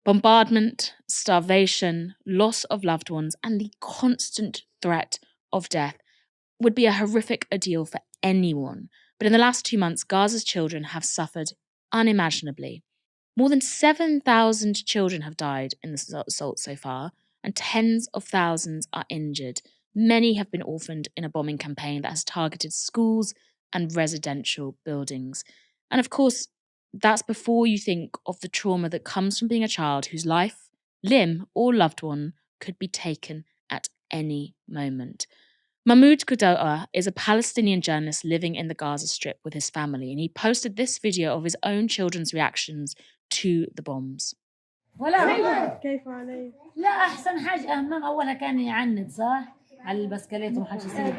Bombardment, starvation, loss of loved ones, and the constant threat of death would be a horrific ordeal for anyone. But in the last 2 months, Gaza's children have suffered unimaginably. More than 7,000 children have died in the assault so far, and tens of thousands are injured. Many have been orphaned in a bombing campaign that has targeted schools and residential buildings. And of course, that's before you think of the trauma that comes from being a child whose life, limb, or loved one could be taken at any moment. Mahmoud Kudoa is a Palestinian journalist living in the Gaza Strip with his family, and he posted this video of his own children's reactions to the bombs. كيف علي؟ لا أحسن حاجة أهم أولها كان يعند صح على البسكليت وما حدش يسيب.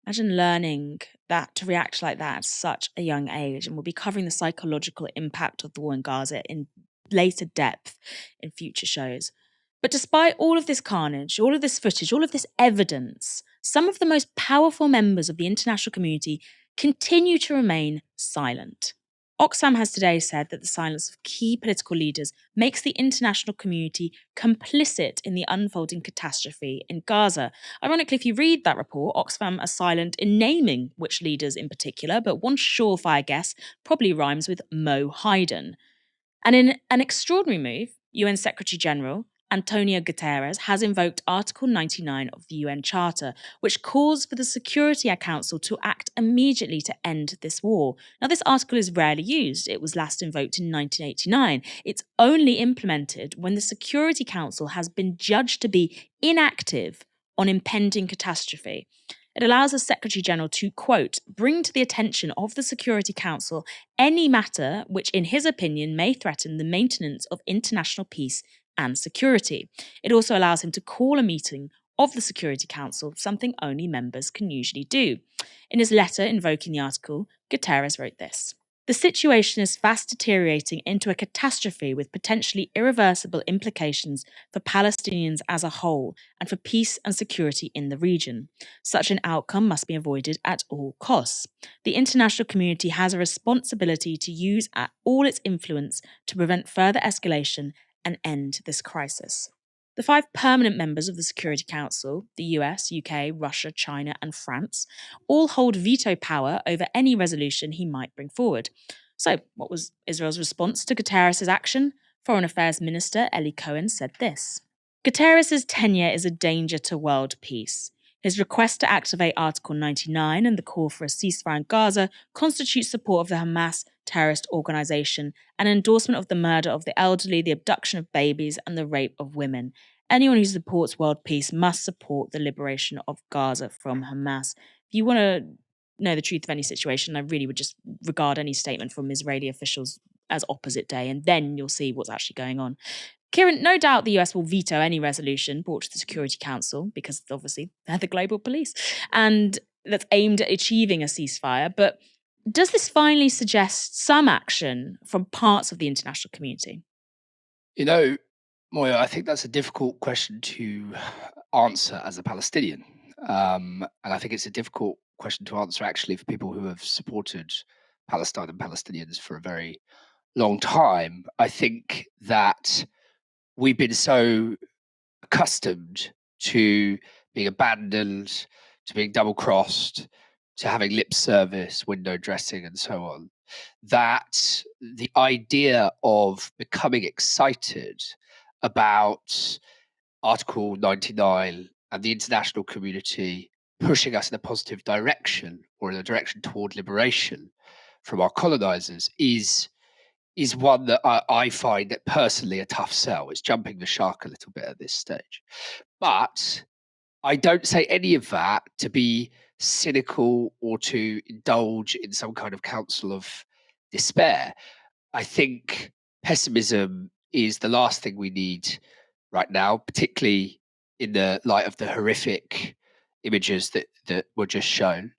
Imagine learning that to react like that at such a young age, and we'll be covering the psychological impact of the war in Gaza in later depth in future shows. But despite all of this carnage, all of this footage, all of this evidence, some of the most powerful members of the international community continue to remain silent. Oxfam has today said that the silence of key political leaders makes the international community complicit in the unfolding catastrophe in Gaza. Ironically, if you read that report, Oxfam are silent in naming which leaders in particular, but one surefire guess probably rhymes with Mo Hayden. And in an extraordinary move, UN Secretary General Antonio Guterres has invoked Article 99 of the UN Charter, which calls for the Security Council to act immediately to end this war. Now, this article is rarely used. It was last invoked in 1989. It's only implemented when the Security Council has been judged to be inactive on impending catastrophe. It allows the Secretary General to, quote, bring to the attention of the Security Council any matter which, in his opinion, may threaten the maintenance of international peace and security. It also allows him to call a meeting of the Security Council, something only members can usually do. In his letter invoking the article, Guterres wrote this: the situation is fast deteriorating into a catastrophe with potentially irreversible implications for Palestinians as a whole and for peace and security in the region. Such an outcome must be avoided at all costs. The international community has a responsibility to use all its influence to prevent further escalation and end this crisis. The 5 permanent members of the Security Council, the US, UK, Russia, China, and France, all hold veto power over any resolution he might bring forward. So, what was Israel's response to Guterres' action? Foreign Affairs Minister Eli Cohen said this: Guterres' tenure is a danger to world peace. His request to activate Article 99 and the call for a ceasefire in Gaza constitutes support of the Hamas terrorist organisation, an endorsement of the murder of the elderly, the abduction of babies, and the rape of women. Anyone who supports world peace must support the liberation of Gaza from Hamas. If you want to know the truth of any situation, I really would just regard any statement from Israeli officials as opposite day, and then you'll see what's actually going on. Kieran, no doubt the US will veto any resolution brought to the Security Council because obviously they're the global police and that's aimed at achieving a ceasefire. But does this finally suggest some action from parts of the international community? You know, Moya, I think that's a difficult question to answer as a Palestinian. And I think it's a difficult question to answer actually for people who have supported Palestine and Palestinians for a very long time. I think that we've been so accustomed to being abandoned, to being double-crossed, to having lip service, window dressing, and so on, that the idea of becoming excited about Article 99 and the international community pushing us in a positive direction or in a direction toward liberation from our colonizers is one that I find it personally a tough sell. It's jumping the shark a little bit at this stage. But I don't say any of that to be cynical or to indulge in some kind of counsel of despair. I think pessimism is the last thing we need right now, particularly in the light of the horrific images that were just shown.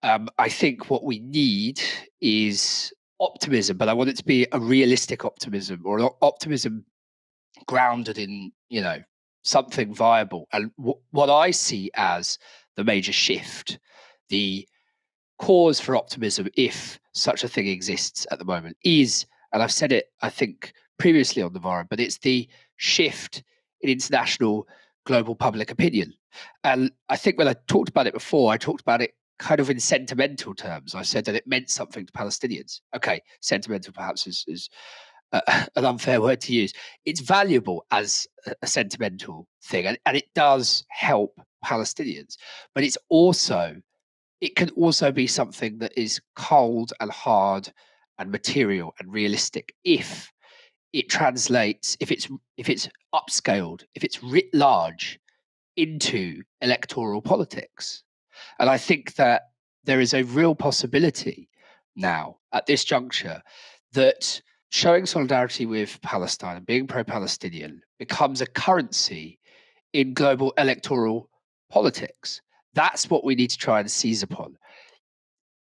I think what we need is optimism, but I want it to be a realistic optimism or an optimism grounded in, something viable. And what I see as the major shift, the cause for optimism, if such a thing exists at the moment, is, and I've said it, I think, previously on Novara, but it's the shift in international global public opinion. And I think when I talked about it before, I talked about it kind of in sentimental terms. I said that it meant something to Palestinians. Okay, sentimental perhaps is an unfair word to use. It's valuable as a sentimental thing, and it does help Palestinians. But it can also be something that is cold and hard and material and realistic if it translates, if it's upscaled, if it's writ large into electoral politics. And I think that there is a real possibility now at this juncture that showing solidarity with Palestine and being pro-Palestinian becomes a currency in global electoral politics. That's what we need to try and seize upon.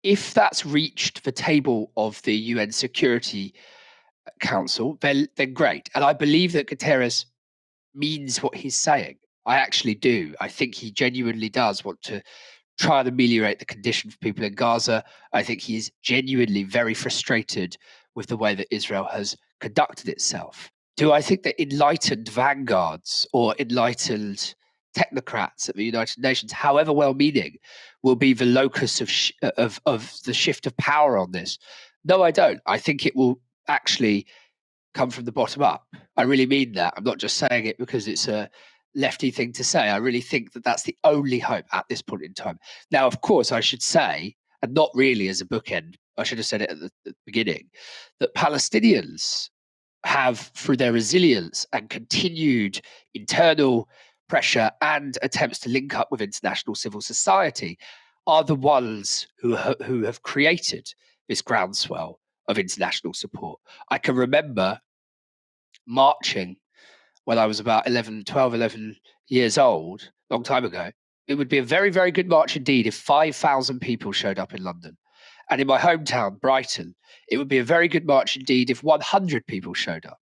If that's reached the table of the UN Security Council, then great. And I believe that Guterres means what he's saying. I actually do. I think he genuinely does want to try and ameliorate the condition for people in Gaza. I think he's genuinely very frustrated with the way that Israel has conducted itself. Do I think that enlightened vanguards or enlightened technocrats at the United Nations, however well-meaning, will be the locus of the shift of power on this? No, I don't. I think it will actually come from the bottom up. I really mean that. I'm not just saying it because it's a lefty thing to say. I really think that that's the only hope at this point in time. Now, of course, I should say, and not really as a bookend, I should have said it at the beginning, that Palestinians have, through their resilience and continued internal pressure and attempts to link up with international civil society, are the ones who have created this groundswell of international support. I can remember marching when I was about 11 years old, long time ago. It would be a very, very good march indeed if 5,000 people showed up in London. And in my hometown, Brighton, it would be a very good march indeed if 100 people showed up.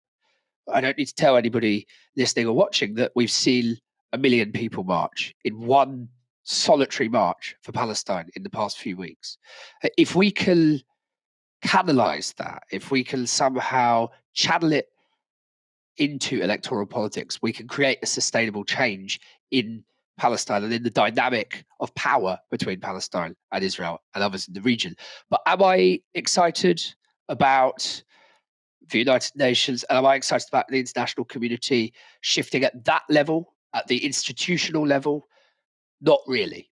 I don't need to tell anybody listening or watching that we've seen 1 million people march in one solitary march for Palestine in the past few weeks. If we can canalize that, if we can somehow channel it into electoral politics, we can create a sustainable change in Palestine and in the dynamic of power between Palestine and Israel and others in the region. But am I excited about the United Nations, and am I excited about the international community shifting at that level, at the institutional level? Not really.